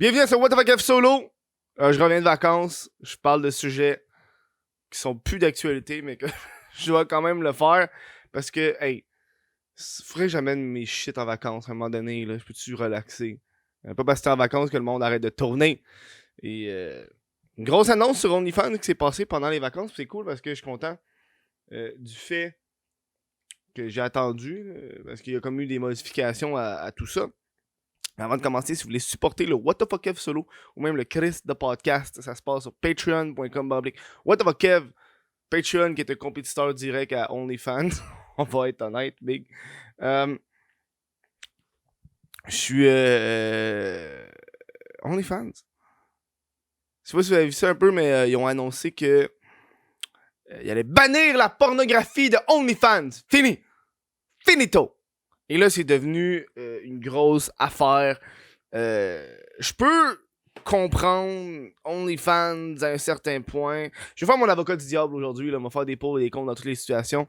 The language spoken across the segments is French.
Bienvenue à ce What the fuck F solo. Je reviens de vacances. Je parle de sujets qui sont plus d'actualité, mais que je dois quand même le faire. Parce que, hey, faudrait que j'amène mes shit en vacances à un moment donné. Là, je peux-tu relaxer? Pas parce que t'es en vacances que le monde arrête de tourner. Et une grosse annonce sur OnlyFans qui s'est passée pendant les vacances. C'est cool parce que je suis content du fait que j'ai attendu. Parce qu'il y a comme eu des modifications à tout ça. Avant de commencer, si vous voulez supporter le What the fuck Kev solo ou même le Chris de podcast, ça se passe sur patreon.com. What the fuck Kev, Patreon qui est un compétiteur direct à OnlyFans. On va être honnête, big. Je suis OnlyFans. Je sais pas si vous avez vu ça un peu, mais ils ont annoncé que ils allaient bannir la pornographie de OnlyFans. Fini. Finito. Et là, c'est devenu une grosse affaire. Je peux comprendre OnlyFans à un certain point. Je vais faire mon avocat du diable aujourd'hui. Là, on va faire des pour et des contre dans toutes les situations.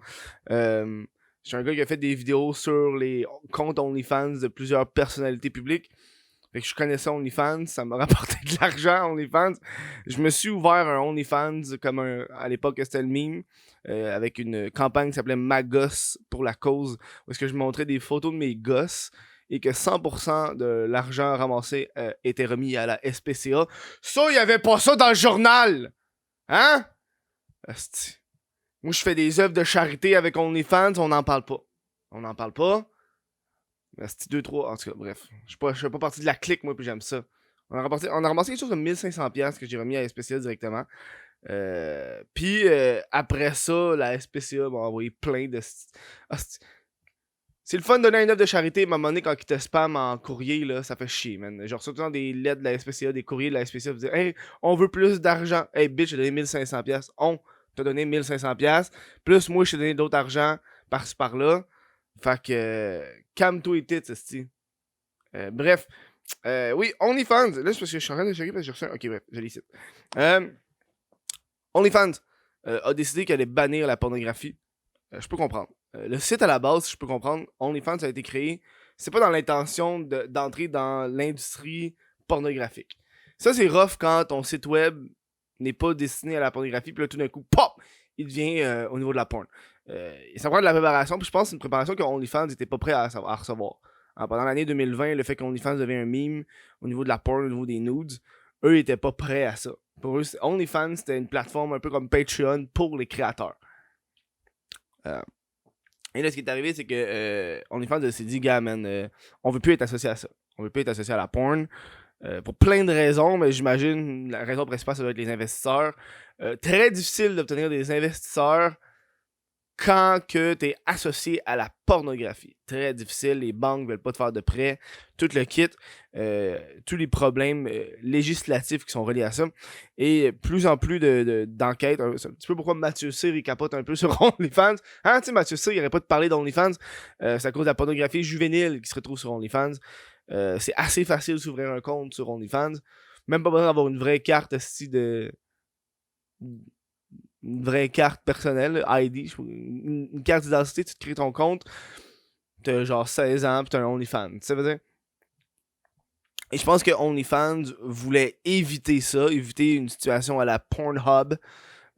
Je suis un gars qui a fait des vidéos sur les comptes OnlyFans de plusieurs personnalités publiques. Fait que je connaissais OnlyFans, ça m'a rapporté de l'argent OnlyFans. Je me suis ouvert un OnlyFans comme à l'époque c'était le meme, avec une campagne qui s'appelait Ma Gosse pour la cause, où est-ce que je montrais des photos de mes gosses et que 100% de l'argent ramassé était remis à la SPCA. Ça, il y avait pas ça dans le journal! Hein? Asti. Moi, je fais des œuvres de charité avec OnlyFans, on n'en parle pas. On n'en parle pas. C'était 2-3, en tout cas, bref. Je fais pas partie de la clique, moi, puis j'aime ça. On a ramassé quelque chose de 1500$ que j'ai remis à la SPCA directement. Puis après ça, la SPCA m'a envoyé plein de... C'est le fun de donner une œuvre de charité, mais à un moment donné, quand ils te spam en courrier, là, ça fait chier, man. Genre, surtout dans des lettres de la SPCA, des courriers de la SPCA, vous dites « Hey, on veut plus d'argent. » Hey, bitch, j'ai donné 1500$. On t'a donné 1500$. Plus moi, je t'ai donné d'autres argent par-ci par-là. Fait que... calme-toi et tits, esti. Bref. Oui, OnlyFans. Là, c'est parce que je suis en train de checker parce que j'ai reçu un... Ok, bref, je les cite. OnlyFans a décidé qu'elle allait bannir la pornographie. Je peux comprendre. Le site à la base, je peux comprendre. OnlyFans a été créé. C'est pas dans l'intention d'entrer dans l'industrie pornographique. Ça, c'est rough quand ton site web n'est pas destiné à la pornographie. Puis là, tout d'un coup, pop! Il devient au niveau de la porn. Ça prend de la préparation. Puis je pense que c'est une préparation que OnlyFans n'était pas prêt à recevoir. Alors, pendant l'année 2020, le fait qu'OnlyFans devient un meme au niveau de la porn, au niveau des nudes, eux étaient pas prêts à ça. Pour eux, OnlyFans, c'était une plateforme un peu comme Patreon pour les créateurs. Et là, ce qui est arrivé, c'est que OnlyFans s'est dit, gars, man, on veut plus être associé à ça. On veut plus être associé à la porn. Pour plein de raisons, mais j'imagine la raison principale, ça doit être les investisseurs. Très difficile d'obtenir des investisseurs quand que t'es associé à la pornographie. Très difficile, les banques veulent pas te faire de prêts, tout le kit, tous les problèmes législatifs qui sont reliés à ça, et plus en plus d'enquêtes. C'est un petit peu pourquoi Mathieu Cyr, il capote un peu sur OnlyFans. Hein, tu sais, Mathieu Cyr, il n'aurait pas de parler d'OnlyFans, c'est à cause de la pornographie juvénile qui se retrouve sur OnlyFans. C'est assez facile d'ouvrir un compte sur OnlyFans. Même pas besoin d'avoir une vraie carte une vraie carte personnelle, ID, une carte d'identité, tu te crées ton compte, t'as genre 16 ans, pis t'as un OnlyFans, tu sais, veut dire? Et je pense que OnlyFans voulait éviter ça, éviter une situation à la Pornhub,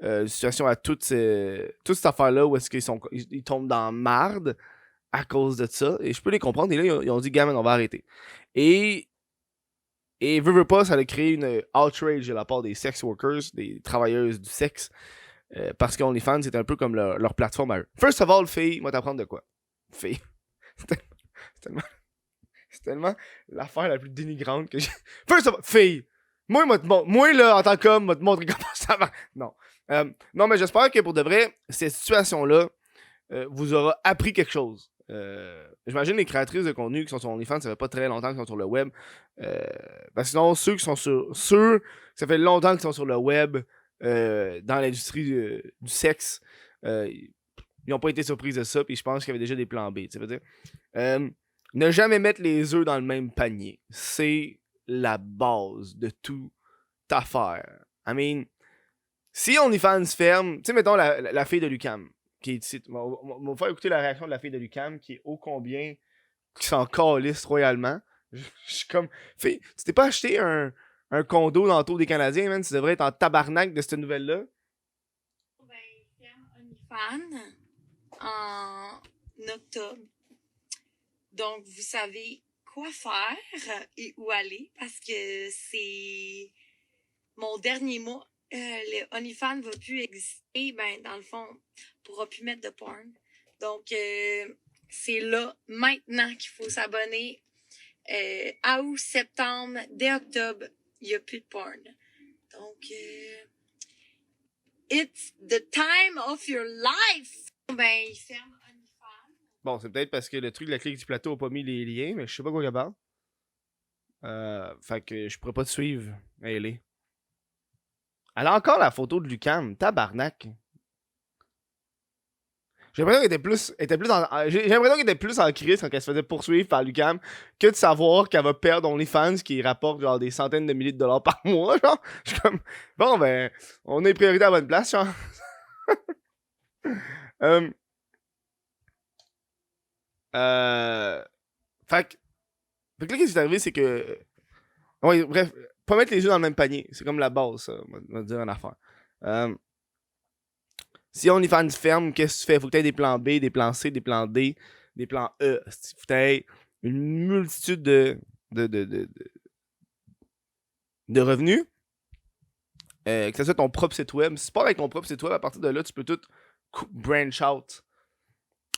une situation à toute cette affaire-là où est-ce qu'ils tombent dans marde à cause de ça, et je peux les comprendre, et là, ils ont dit, gamin, on va arrêter. Et veut pas, ça a créé une outrage de la part des sex workers, des travailleuses du sexe, parce qu'OnlyFans, c'est un peu comme leur plateforme à eux. First of all, fille, moi t'apprendre de quoi? Fille. C'est tellement l'affaire la plus dénigrante que j'ai. First of all, fille. Moi, là, en tant qu'homme, moi te montrer comment ça va. Non. Non, mais j'espère que pour de vrai, cette situation-là vous aura appris quelque chose. J'imagine les créatrices de contenu qui sont sur OnlyFans, ça fait pas très longtemps qu'ils sont sur le web. Parce que sinon, ceux qui sont ceux, ça fait longtemps qu'ils sont sur le web, dans l'industrie du sexe, ils n'ont pas été surpris de ça, puis je pense qu'il y avait déjà des plans B. Tu veux dire, ne jamais mettre les œufs dans le même panier. C'est la base de toute affaire. I mean, si OnlyFans ferme, tu sais, mettons la fille de Lucam, qui est ici, on va faire écouter la réaction de la fille de Lucam, qui est ô combien, qui s'en calisse royalement. Je suis comme, fille, tu t'es pas acheté un condo dans le tour des Canadiens, man? Tu devrais être en tabarnak de cette nouvelle-là. Ben, ferme OnlyFans en octobre. Donc, vous savez quoi faire et où aller parce que c'est mon dernier mois. Le OnlyFans va plus exister. Ben, dans le fond, on pourra plus mettre de porn. Donc, c'est là, maintenant, qu'il faut s'abonner. À août, septembre, dès octobre, il n'y a plus de porn. Donc, it's the time of your life. Ben, il ferme OnlyFans. Bon, c'est peut-être parce que le truc de la clique du plateau a pas mis les liens, mais je sais pas quoi il parle. Fait que je pourrais pas te suivre. Elle est. Elle a encore la photo de Lucam, tabarnak. J'ai l'impression qu'elle était plus en crise quand elle se faisait poursuivre par Lucam que de savoir qu'elle va perdre OnlyFans qui rapporte genre des centaines de milliers de dollars par mois, genre. Je suis comme, bon ben, on est priorité à la bonne place, genre. euh, fait que là, qu'est-ce qui est arrivé, c'est que... Ouais, bref, pas mettre les yeux dans le même panier. C'est comme la base, ça, on va dire une affaire. Si OnlyFans ferme, qu'est-ce que tu fais? Faut que tu aies des plans B, des plans C, des plans D, des plans E. Faut que tu aies une multitude de revenus. Que ce soit ton propre site web. Si tu pars avec ton propre site web, à partir de là, tu peux tout branch out.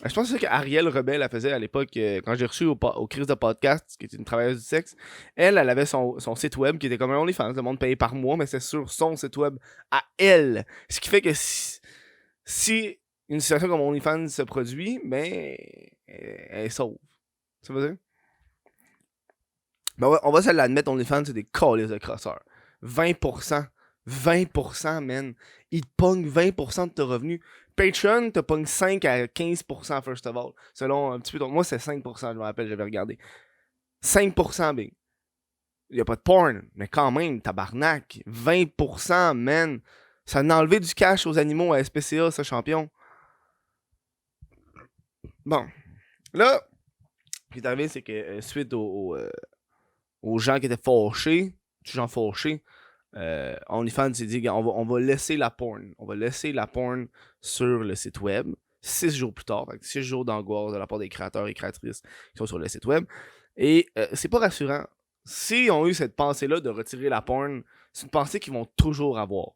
Je pense que c'est ce qu'Ariel Rebelle elle faisait à l'époque, quand j'ai reçu au Chris de podcast, qui était une travailleuse du sexe. Elle avait son site web qui était comme un OnlyFans. Le monde payait par mois, mais c'est sur son site web à elle. Ce qui fait que si une situation comme OnlyFans se produit, ben, elle est sauve. Ça veut dire? Ben on va se l'admettre, OnlyFans, c'est des calices de crosseurs. 20%. 20%, man. Ils te pognent 20% de tes revenus. Patreon te pogne 5 à 15% first of all. Selon un petit peu. Moi, c'est 5%, je me rappelle, j'avais regardé. 5%, big. Il y a pas de porn, mais quand même, tabarnak. 20%, man. Ça a enlevé du cash aux animaux à SPCA, ce champion. Bon. Là, ce qui est arrivé, c'est que suite aux gens qui étaient fâchés, OnlyFans s'est dit, on va laisser la porn. On va laisser la porn sur le site web 6 jours plus tard. 6 jours d'angoisse de la part des créateurs et créatrices qui sont sur le site web. Et c'est pas rassurant. S'ils ont eu cette pensée-là de retirer la porn, c'est une pensée qu'ils vont toujours avoir.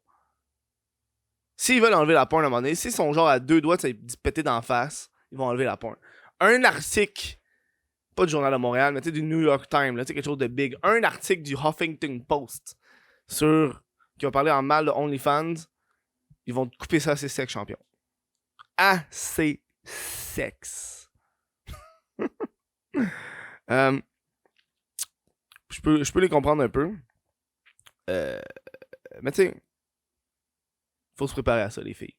S'ils veulent enlever la porn à un moment donné, s'ils sont genre à 2 doigts de se péter d'en face, ils vont enlever la porn. Un article, pas du Journal de Montréal, mais du New York Times, là, quelque chose de big. Un article du Huffington Post qui va parler en mal de OnlyFans, ils vont te couper ça assez sec, champion. Assez sexe. Je peux les comprendre un peu. Mais tu sais, faut se préparer à ça, les filles.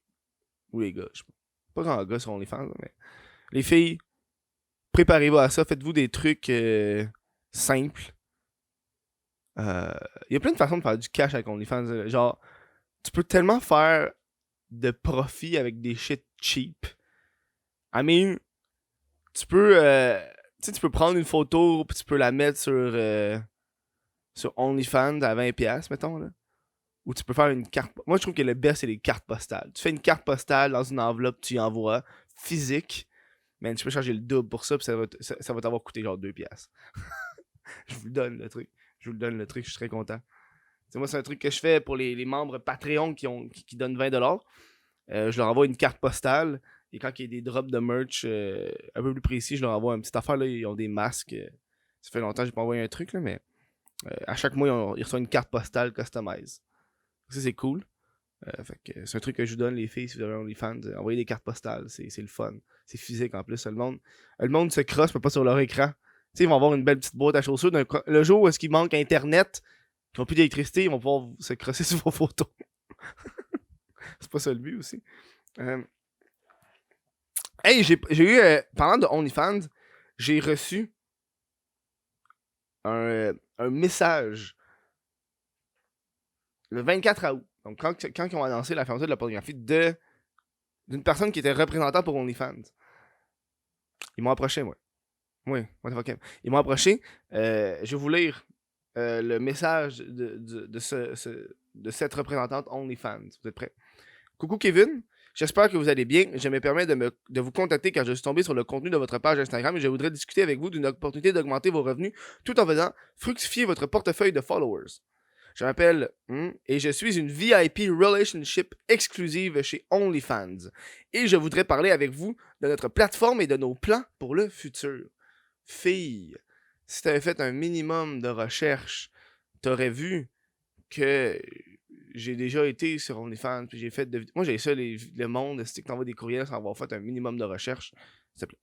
Ou les gars. Je sais pas grand gars sur OnlyFans, mais les filles, préparez-vous à ça. Faites-vous des trucs simples. Il y a plein de façons de faire du cash avec OnlyFans. Genre, tu peux tellement faire de profit avec des shit cheap. I mean, tu peux prendre une photo puis tu peux la mettre sur OnlyFans à 20$, mettons, là. Ou tu peux faire une carte... Moi, je trouve que le best, c'est les cartes postales. Tu fais une carte postale dans une enveloppe, tu y envoies, physique. Mais tu peux charger le double pour ça, puis ça va t'avoir coûté genre 2$. Je vous le donne, le truc. Je suis très content. T'sais, moi, c'est un truc que je fais pour les membres Patreon qui donnent 20$. Je leur envoie une carte postale. Et quand il y a des drops de merch un peu plus précis, je leur envoie une petite affaire. Là, ils ont des masques. Ça fait longtemps que j'ai pas envoyé un truc, là, mais à chaque mois, ils reçoivent une carte postale customise. Ça, c'est cool. Fait que c'est un truc que je vous donne, les filles, si vous avez OnlyFans. Envoyez des cartes postales, c'est le fun. C'est physique en plus. Le monde se crosse, mais pas sur leur écran. T'sais, ils vont avoir une belle petite boîte à chaussures. Le jour où est-ce qu'il manque Internet, qu'ils n'ont plus d'électricité, ils vont pouvoir se crosser sur vos photos. C'est pas ça le but aussi. Hey, j'ai eu, parlant de OnlyFans, j'ai reçu un message le 24 août. Donc, quand ils ont annoncé la fermeture de la pornographie d'une personne qui était représentante pour OnlyFans. Ils m'ont approché, moi. Oui, what the fuck. Ils m'ont approché. Je vais vous lire le message de cette représentante OnlyFans. Vous êtes prêts? Coucou Kevin, j'espère que vous allez bien. Je me permets de vous contacter car je suis tombé sur le contenu de votre page Instagram et je voudrais discuter avec vous d'une opportunité d'augmenter vos revenus tout en faisant fructifier votre portefeuille de followers. Je m'appelle et je suis une VIP relationship exclusive chez OnlyFans. Et je voudrais parler avec vous de notre plateforme et de nos plans pour le futur. Fille, si tu avais fait un minimum de recherche, tu aurais vu que j'ai déjà été sur OnlyFans, puis j'ai fait de... Moi, j'ai ça, le monde, c'est que t'envoies des courriels sans avoir fait un minimum de recherche. S'il te plaît.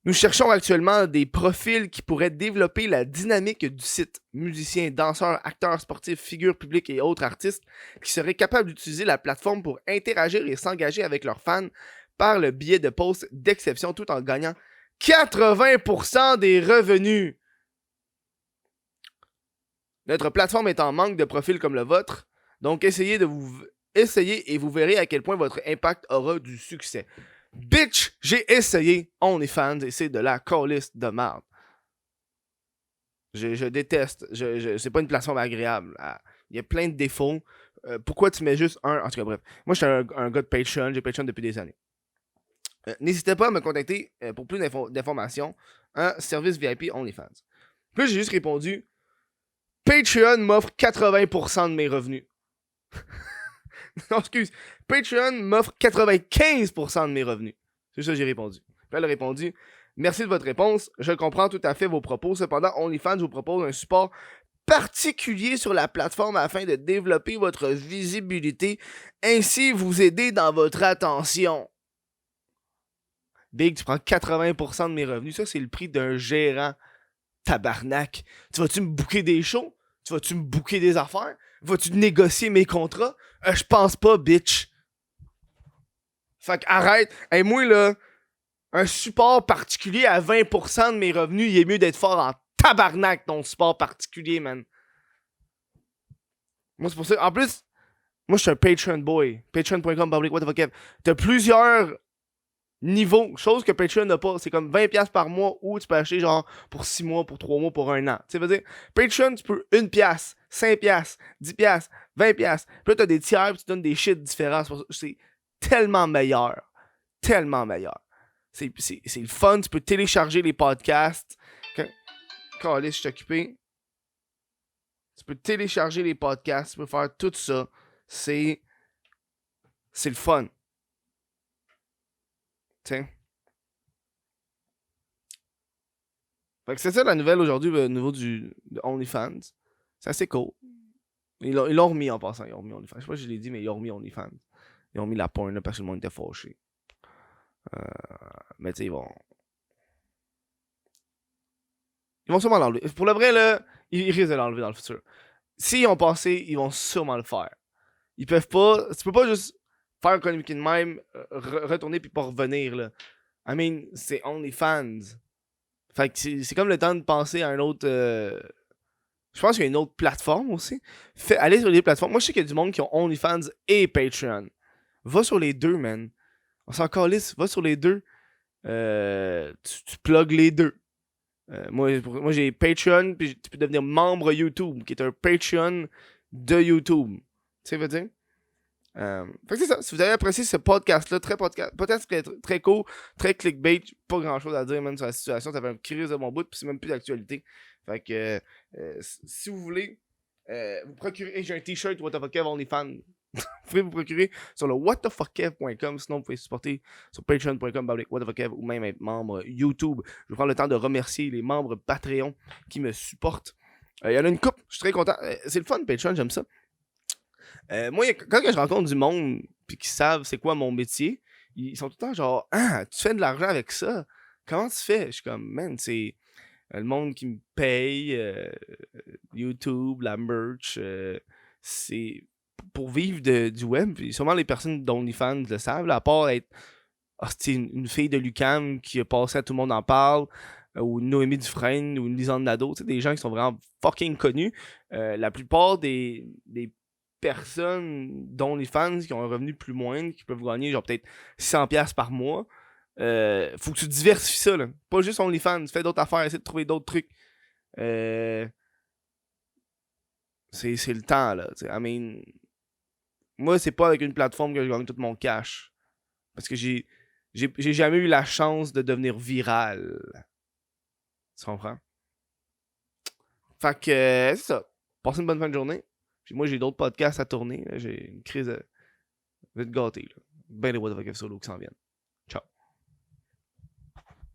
Nous cherchons actuellement des profils qui pourraient développer la dynamique du site. Musiciens, danseurs, acteurs sportifs, figures publiques et autres artistes qui seraient capables d'utiliser la plateforme pour interagir et s'engager avec leurs fans par le biais de posts d'exception tout en gagnant 80% des revenus. Notre plateforme est en manque de profils comme le vôtre, donc essayez et vous verrez à quel point votre impact aura du succès. Bitch, j'ai essayé OnlyFans et c'est de la calice de merde. Je déteste. C'est pas une plateforme agréable. Il y a plein de défauts. Pourquoi tu mets juste un... En tout cas, bref. Moi, je suis un gars de Patreon. J'ai Patreon depuis des années. N'hésitez pas à me contacter pour plus d'informations. Un service VIP OnlyFans. Puis j'ai juste répondu Patreon m'offre 80% de mes revenus. Non, excuse. Patreon m'offre 95% de mes revenus. C'est ça que j'ai répondu. Puis elle a répondu merci de votre réponse. Je comprends tout à fait vos propos. Cependant, OnlyFans vous propose un support particulier sur la plateforme afin de développer votre visibilité, ainsi vous aider dans votre attention. Big, tu prends 80% de mes revenus. Ça, c'est le prix d'un gérant. Tabarnak. Tu vas-tu me booker des shows? Tu vas-tu me booker des affaires? Vas-tu négocier mes contrats? Je pense pas, bitch. Fait que arrête. Hey, moi, là, un support particulier à 20% de mes revenus, il est mieux d'être fort en tabarnak, ton support particulier, man. Moi, c'est pour ça. En plus, moi, je suis un Patreon boy. Patreon.com, public, what the fuck. T'as plusieurs niveaux, chose que Patreon n'a pas. C'est comme 20$ par mois ou tu peux acheter genre pour 6 mois, pour 3 mois, pour 1 an. Tu sais, veux dire, Patreon, tu peux 1$, 5$, 10$, 20$. Puis là, t'as des tiers, puis tu donnes des shit différents. C'est tellement meilleur. Tellement meilleur. C'est le fun, tu peux télécharger les podcasts. Calisse, je suis occupé. Tu peux télécharger les podcasts, tu peux faire tout ça. C'est le fun. Tiens. Fait que c'est ça la nouvelle aujourd'hui au niveau de OnlyFans. C'est assez cool. Ils l'ont remis en passant. Ils ont remis OnlyFans. Je sais pas si je l'ai dit, mais ils ont remis OnlyFans. Ils ont mis la porn là parce que le monde était fâché. Mais tu sais, ils vont sûrement l'enlever. Pour le vrai, là, ils risquent de l'enlever dans le futur. S'ils ont passé, ils vont sûrement le faire. Ils peuvent pas. Tu peux pas juste faire un communiqué de même, retourner puis pas revenir, là. I mean, c'est OnlyFans. Fait que c'est comme le temps de penser à un autre. Je pense qu'il y a une autre plateforme aussi. Allez sur les plateformes. Moi, je sais qu'il y a du monde qui ont OnlyFans et Patreon. Va sur les deux, man. On s'en calisse. Va sur les deux. Tu plugs les deux. Moi, j'ai Patreon, puis tu peux devenir membre YouTube, qui est un Patreon de YouTube. Tu sais, veux dire? Fait que c'est ça. Si vous avez apprécié ce podcast-là, peut-être très court, très clickbait, pas grand-chose à dire même sur la situation. Ça fait un crise de mon bout, puis c'est même plus d'actualité. Fait que si vous voulez vous procurer, j'ai un t-shirt What the fuck Kev OnlyFans. Vous pouvez vous procurer sur le whatthefuckkev.com. Sinon, vous pouvez supporter sur patreon.com whatthefuckkev ou même être membre YouTube. Je vais prendre le temps de remercier les membres Patreon qui me supportent. Il y en a une couple, je suis très content. C'est le fun, Patreon, j'aime ça. Moi, quand je rencontre du monde puis qui savent c'est quoi mon métier, ils sont tout le temps genre ah, tu fais de l'argent avec ça. Comment tu fais? Je suis comme man, c'est le monde qui me paye, YouTube, la merch, c'est pour vivre du web. Puis sûrement les personnes d'OnlyFans le savent, là, à part être une fille de l'UQAM qui a passé à Tout le monde en parle, ou Noémie Dufresne, ou une Lisanne Nadeau, des gens qui sont vraiment fucking connus. La plupart des personnes d'OnlyFans qui ont un revenu plus moindre, qui peuvent gagner genre peut-être 600$ par mois, Faut que tu diversifies ça, là. Pas juste OnlyFans, fais d'autres affaires, essaie de trouver d'autres trucs. C'est le temps, là. I mean, moi, c'est pas avec une plateforme que je gagne tout mon cash. Parce que j'ai jamais eu la chance de devenir viral. Tu comprends? Fait que, c'est ça. Passez une bonne fin de journée. Puis moi, j'ai d'autres podcasts à tourner. Là. J'ai une crise de... Je vais te gâter, là. Ben des What the fuck solo qui s'en viennent.